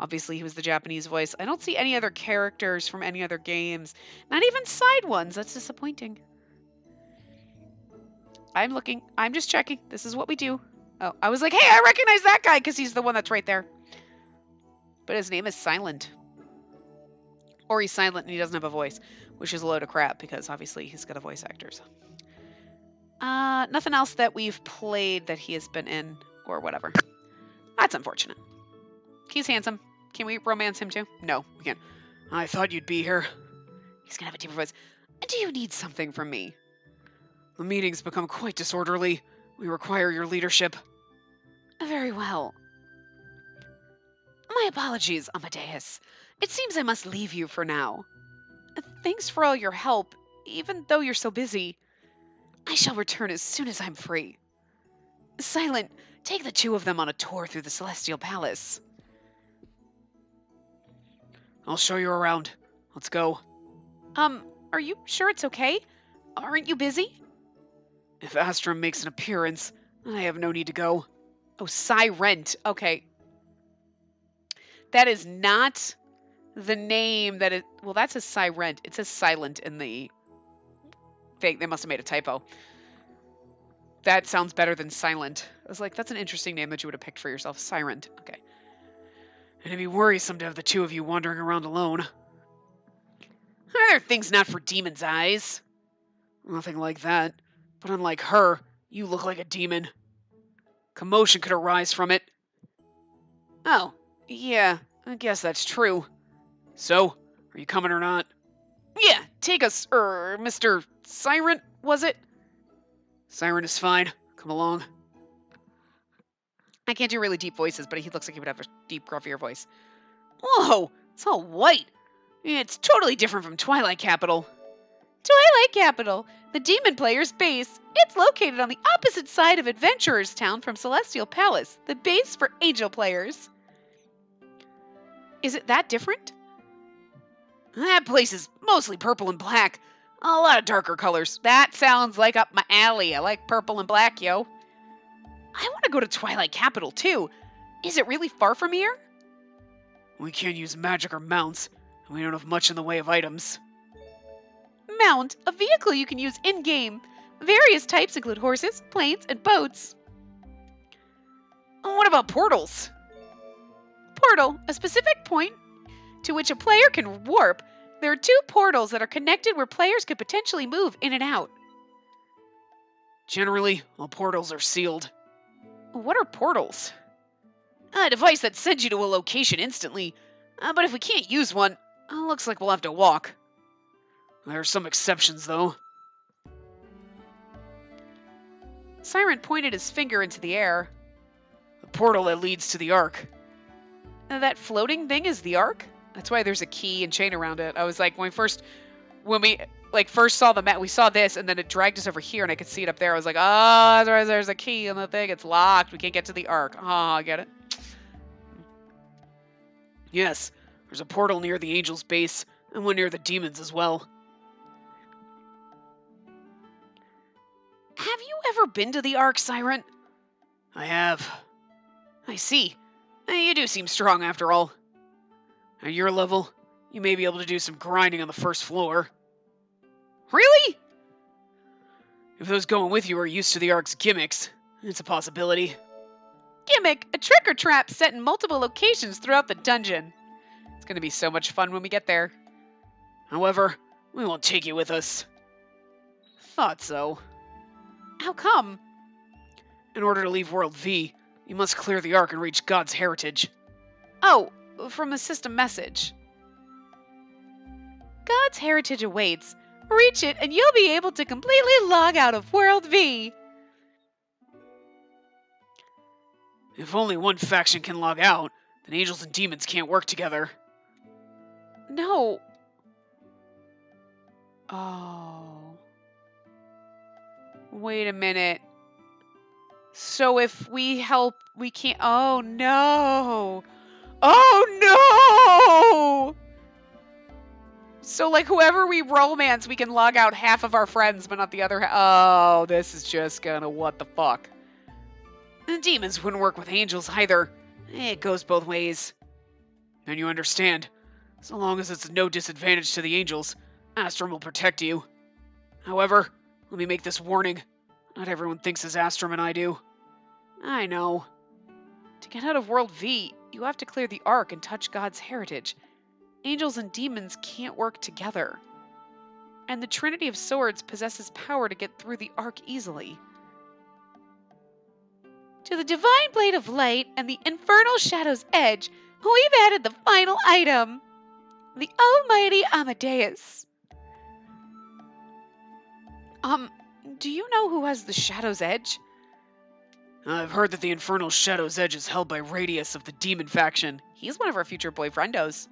Obviously, he was the Japanese voice. I don't see any other characters from any other games. Not even side ones. That's disappointing. I'm looking. I'm just checking. This is what we do. Oh, I was like, hey, I recognize that guy because he's the one that's right there. But his name is Silent. Or he's silent and he doesn't have a voice, which is a load of crap because obviously he's got a voice actor. So. Nothing else that we've played that he has been in or whatever. That's unfortunate. He's handsome. Can we romance him too? No, we can't. I thought you'd be here. He's gonna have a deeper voice. Do you need something from me? The meeting's become quite disorderly. We require your leadership. Very well. My apologies, Amadeus. It seems I must leave you for now. Thanks for all your help, even though you're so busy. I shall return as soon as I'm free. Silent, take the two of them on a tour through the Celestial Palace. I'll show you around. Let's go. Are you sure it's okay? Aren't you busy? If Astrum makes an appearance, then I have no need to go. Oh, Sirent. Okay. That is not the name that it... Well, that says Sirent. It says Silent in the thing. They must have made a typo. That sounds better than Silent. I was like, that's an interesting name that you would have picked for yourself. Sirent. Okay. And it'd be worrisome to have the two of you wandering around alone. Are there things not for demons' eyes? Nothing like that. But unlike her, you look like a demon. Commotion could arise from it. Oh, yeah, I guess that's true. So, are you coming or not? Yeah, take us, Mr. Siren, was it? Siren is fine. Come along. I can't do really deep voices, but he looks like he would have a deep, gruffier voice. Whoa, it's all white. It's totally different from Twilight Capital. Twilight Capital, the demon player's base. It's located on the opposite side of Adventurers Town from Celestial Palace, the base for angel players. Is it that different? That place is mostly purple and black. A lot of darker colors. That sounds like up my alley. I like purple and black, yo. I want to go to Twilight Capital, too. Is it really far from here? We can't use magic or mounts, and we don't have much in the way of items. Mount, a vehicle you can use in-game. Various types include horses, planes, and boats. What about portals? Portal, a specific point to which a player can warp. There are 2 portals that are connected where players could potentially move in and out. Generally, all portals are sealed. What are portals? A device that sends you to a location instantly. But if we can't use one, looks like we'll have to walk. There are some exceptions, though. Siren pointed his finger into the air. The portal that leads to the Ark. That floating thing is the Ark? That's why there's a key and chain around it. I was like, when we first saw the map, we saw this, and then it dragged us over here, and I could see it up there. I was like, oh, there's a key on the thing. It's locked. We can't get to the Ark. Oh, I get it. Yes, there's a portal near the Angel's base, and one near the demons as well. Have you ever been to the Ark, Siren? I have. I see. You do seem strong, after all. At your level, you may be able to do some grinding on the first floor. Really? If those going with you are used to the Ark's gimmicks, it's a possibility. Gimmick, a trick or trap set in multiple locations throughout the dungeon. It's going to be so much fun when we get there. However, we won't take you with us. Thought so. How come? In order to leave World V, you must clear the Ark and reach God's heritage. Oh, from a system message. God's heritage awaits. Reach it and you'll be able to completely log out of World V. If only one faction can log out, then angels and demons can't work together. No. Oh. Wait a minute. So if we help, we can't. Oh no. Oh no! So like whoever we romance, we can log out half of our friends, but not the other half. Oh, this is just gonna what the fuck. And demons wouldn't work with angels either. It goes both ways. Then you understand. So long as it's no disadvantage to the angels, Astrum will protect you. However, let me make this warning. Not everyone thinks as Astrum and I do. I know. To get out of World V, you have to clear the Ark and touch God's heritage. Angels and demons can't work together. And the Trinity of Swords possesses power to get through the Ark easily. To the Divine Blade of Light and the Infernal Shadow's Edge, we've added the final item, the Almighty Amadeus. Do you know who has the Shadow's Edge? I've heard that the Infernal Shadow's Edge is held by Radius of the Demon faction. He's one of our future boyfriendos.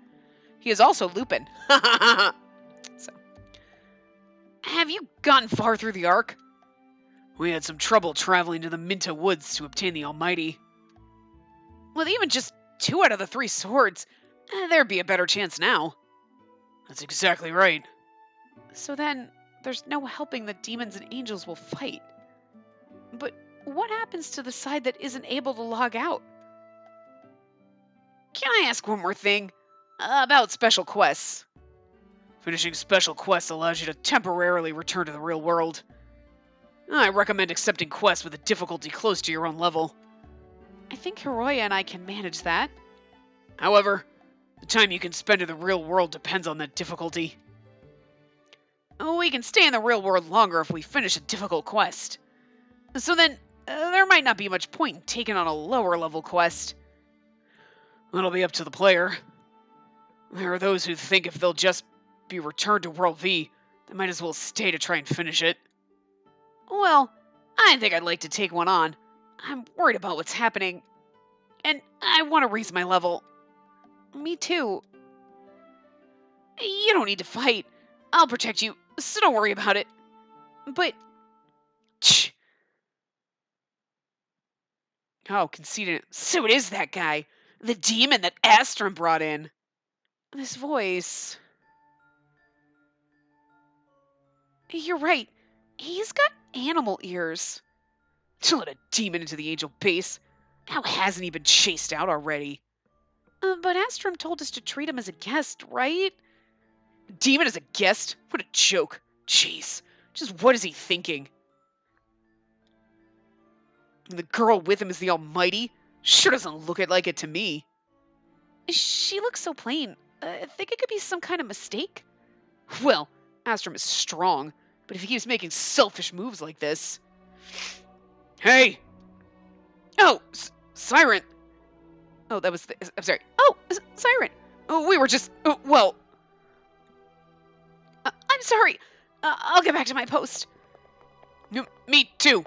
He is also Lupin. So, have you gotten far through the Ark? We had some trouble traveling to the Minta Woods to obtain the Almighty. With even just 2 out of the 3 swords, there'd be a better chance now. That's exactly right. So then, there's no helping that demons and angels will fight. But what happens to the side that isn't able to log out? Can I ask one more thing? About special quests. Finishing special quests allows you to temporarily return to the real world. I recommend accepting quests with a difficulty close to your own level. I think Hiroya and I can manage that. However, the time you can spend in the real world depends on that difficulty. We can stay in the real world longer if we finish a difficult quest. So then, there might not be much point in taking on a lower level quest. That'll be up to the player. There are those who think if they'll just be returned to World V, they might as well stay to try and finish it. Well, I think I'd like to take one on. I'm worried about what's happening, and I want to raise my level. Me too. You don't need to fight. I'll protect you, so don't worry about it. But... Shh. Oh, conceited. So it is that guy. The demon that Astrum brought in. This voice... You're right. He's got animal ears. To let a demon into the angel base? How hasn't he been chased out already? But Astrum told us to treat him as a guest, right? Demon as a guest? What a joke. Jeez. Just what is he thinking? And the girl with him is the Almighty? Sure doesn't look like it to me. She looks so plain. I think it could be some kind of mistake. Well, Astrum is strong, but if he keeps making selfish moves like this... Hey! Oh, Siren! Oh, that was... I'm sorry. Oh, Siren! Oh, we were just... well... I'm sorry. I'll get back to my post. Me too.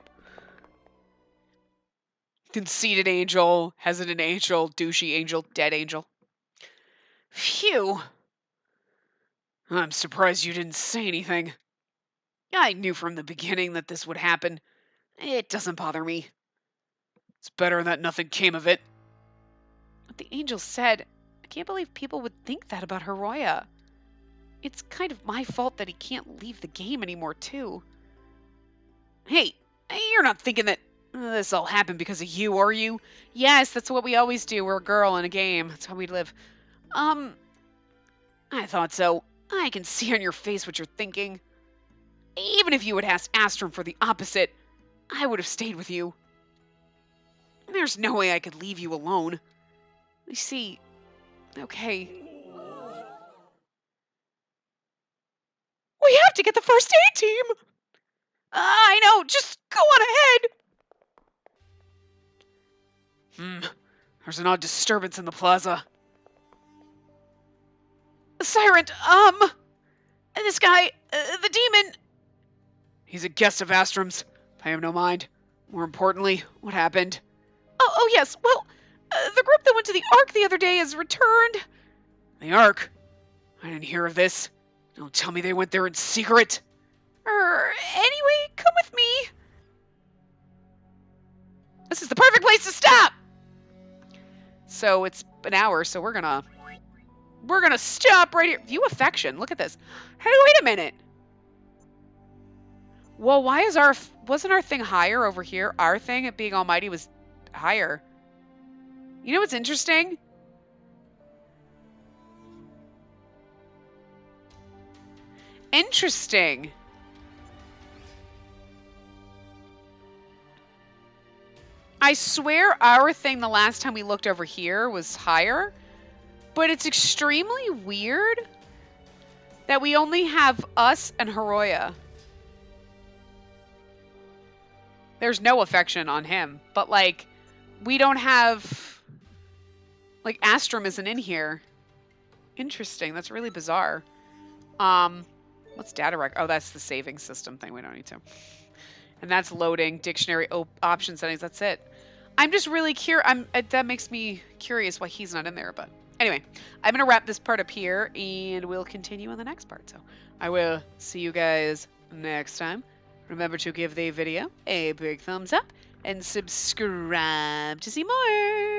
Conceited angel, hesitant angel, douchey angel, dead angel. Phew. I'm surprised you didn't say anything. I knew from the beginning that this would happen. It doesn't bother me. It's better that nothing came of it. What the angel said, I can't believe people would think that about Hiroya. It's kind of my fault that he can't leave the game anymore, too. Hey, you're not thinking that this all happened because of you, are you? Yes, that's what we always do. We're a girl in a game. That's how we live. I thought so. I can see on your face what you're thinking. Even if you had asked Astrum for the opposite, I would have stayed with you. There's no way I could leave you alone. I see. Okay. We have to get the first aid team! I know, just go on ahead! There's an odd disturbance in the plaza. Siren, this guy, the demon... He's a guest of Astrum's. I have no mind. More importantly, what happened? Oh, yes. Well, the group that went to the Ark the other day has returned. The Ark? I didn't hear of this. Don't tell me they went there in secret. Anyway, come with me. This is the perfect place to stop. So it's an hour, so we're gonna stop right here. View affection. Look at this. Hey, wait a minute. Well, why is wasn't our thing higher over here? Our thing at being almighty was higher. You know what's interesting? Interesting. I swear our thing the last time we looked over here was higher, but it's extremely weird that we only have us and Hiroya. There's no affection on him, but like we don't have like Astrum isn't in here. Interesting. That's really bizarre. What's data rec? Oh, that's the saving system thing. We don't need to. And that's loading dictionary option settings. That's it. I'm just really curious. That makes me curious why he's not in there. But anyway, I'm going to wrap this part up here and we'll continue on the next part. So I will see you guys next time. Remember to give the video a big thumbs up and subscribe to see more.